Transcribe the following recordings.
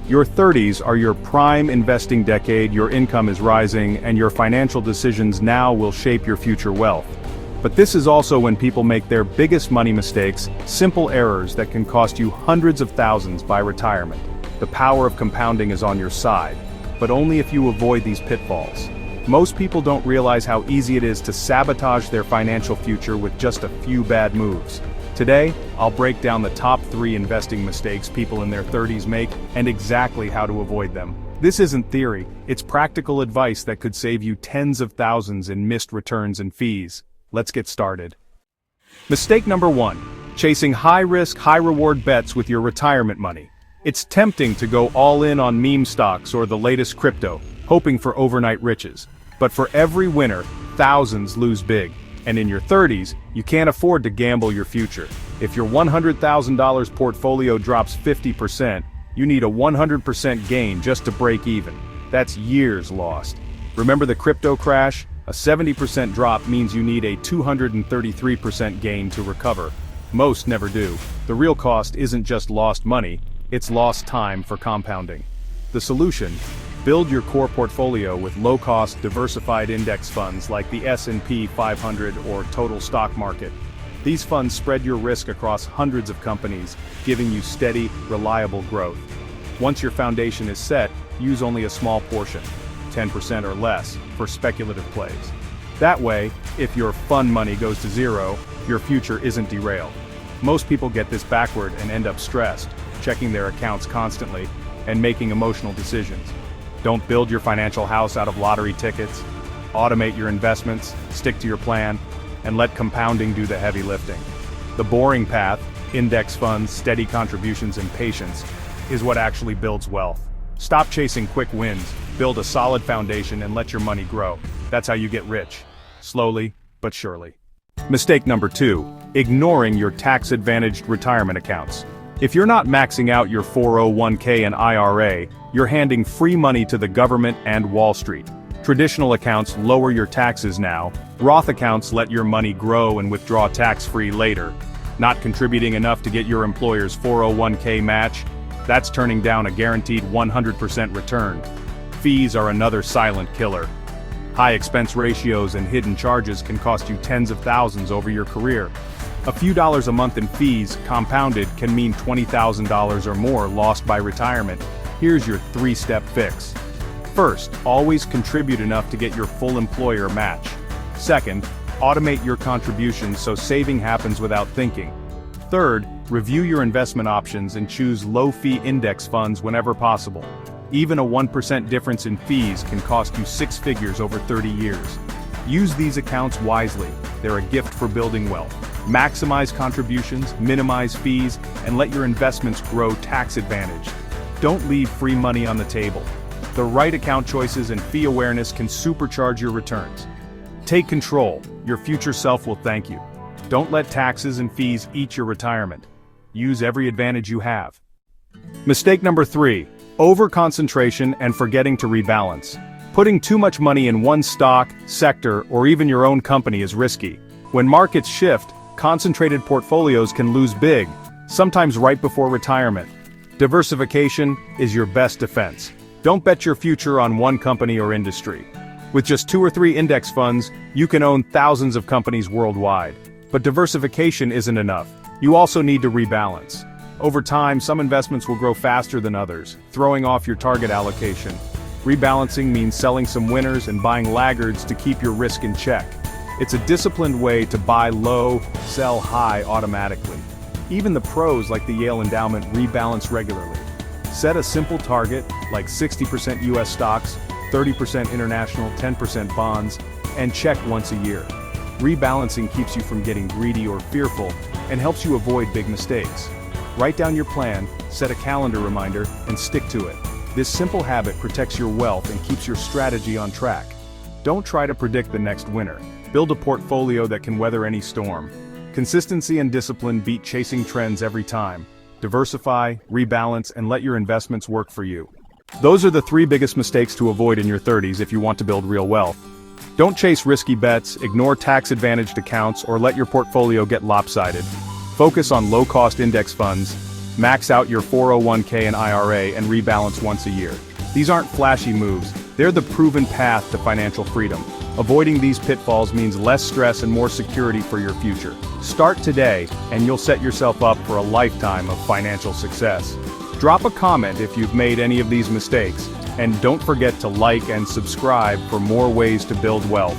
Your 30s are your prime investing decade, your income is rising, and your financial decisions now will shape your future wealth. But this is also when people make their biggest money mistakes, simple errors that can cost you hundreds of thousands by retirement. The power of compounding is on your side, but only if you avoid these pitfalls. Most people don't realize how easy it is to sabotage their financial future with just a few bad moves. Today, I'll break down the top 3 investing mistakes people in their 30s make and exactly how to avoid them. This isn't theory, it's practical advice that could save you tens of thousands in missed returns and fees. Let's get started. Mistake number 1. Chasing high-risk, high-reward bets with your retirement money. It's tempting to go all in on meme stocks or the latest crypto, hoping for overnight riches. But for every winner, thousands lose big. And in your 30s, you can't afford to gamble your future. If your $100,000 portfolio drops 50%, you need a 100% gain just to break even. That's years lost. Remember the crypto crash? A 70% drop means you need a 233% gain to recover. Most never do. The real cost isn't just lost money, it's lost time for compounding. The solution? Build your core portfolio with low-cost, diversified index funds like the S&P 500 or total stock market. These funds spread your risk across hundreds of companies, giving you steady, reliable growth. Once your foundation is set, use only a small portion, 10% or less, for speculative plays. That way, if your fund money goes to zero, your future isn't derailed. Most people get this backward and end up stressed, checking their accounts constantly, and making emotional decisions. Don't build your financial house out of lottery tickets. Automate your investments, stick to your plan, and let compounding do the heavy lifting. The boring path, index funds, steady contributions, and patience, is what actually builds wealth. Stop chasing quick wins, build a solid foundation, and let your money grow. That's how you get rich. Slowly, but surely. Mistake number 2. Ignoring your tax-advantaged retirement accounts. If you're not maxing out your 401k and IRA, you're handing free money to the government and Wall Street. Traditional accounts lower your taxes now. Roth accounts let your money grow and withdraw tax-free later. Not contributing enough to get your employer's 401k match? That's turning down a guaranteed 100% return. Fees are another silent killer. High expense ratios and hidden charges can cost you tens of thousands over your career. A few dollars a month in fees, compounded, can mean $20,000 or more lost by retirement. Here's your 3-step fix. First, always contribute enough to get your full employer match. Second, automate your contributions so saving happens without thinking. Third, review your investment options and choose low-fee index funds whenever possible. Even a 1% difference in fees can cost you 6 figures over 30 years. Use these accounts wisely. They're a gift for building wealth. Maximize contributions, minimize fees, and let your investments grow tax-advantaged. Don't leave free money on the table. The right account choices and fee awareness can supercharge your returns. Take control. Your future self will thank you. Don't let taxes and fees eat your retirement. Use every advantage you have. Mistake number 3. Overconcentration and forgetting to rebalance. Putting too much money in one stock, sector, or even your own company is risky. When markets shift, concentrated portfolios can lose big, sometimes right before retirement. Diversification is your best defense. Don't bet your future on one company or industry. With just 2 or 3 index funds, you can own thousands of companies worldwide. But diversification isn't enough. You also need to rebalance. Over time, some investments will grow faster than others, throwing off your target allocation. Rebalancing means selling some winners and buying laggards to keep your risk in check. It's a disciplined way to buy low, sell high automatically. Even the pros like the Yale Endowment rebalance regularly. Set a simple target, like 60% US stocks, 30% international, 10% bonds, and check once a year. Rebalancing keeps you from getting greedy or fearful, and helps you avoid big mistakes. Write down your plan, set a calendar reminder, and stick to it. This simple habit protects your wealth and keeps your strategy on track. Don't try to predict the next winner. Build a portfolio that can weather any storm. Consistency and discipline beat chasing trends every time. Diversify, rebalance, and let your investments work for you. Those are the 3 biggest mistakes to avoid in your 30s if you want to build real wealth. Don't chase risky bets, ignore tax-advantaged accounts, or let your portfolio get lopsided. Focus on low-cost index funds, Max out your 401k and IRA and rebalance once a year. These aren't flashy moves, they're the proven path to financial freedom. Avoiding these pitfalls means less stress and more security for your future. Start today, and you'll set yourself up for a lifetime of financial success. Drop a comment if you've made any of these mistakes, and don't forget to like and subscribe for more ways to build wealth.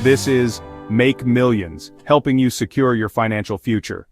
This is Make Millions, helping you secure your financial future.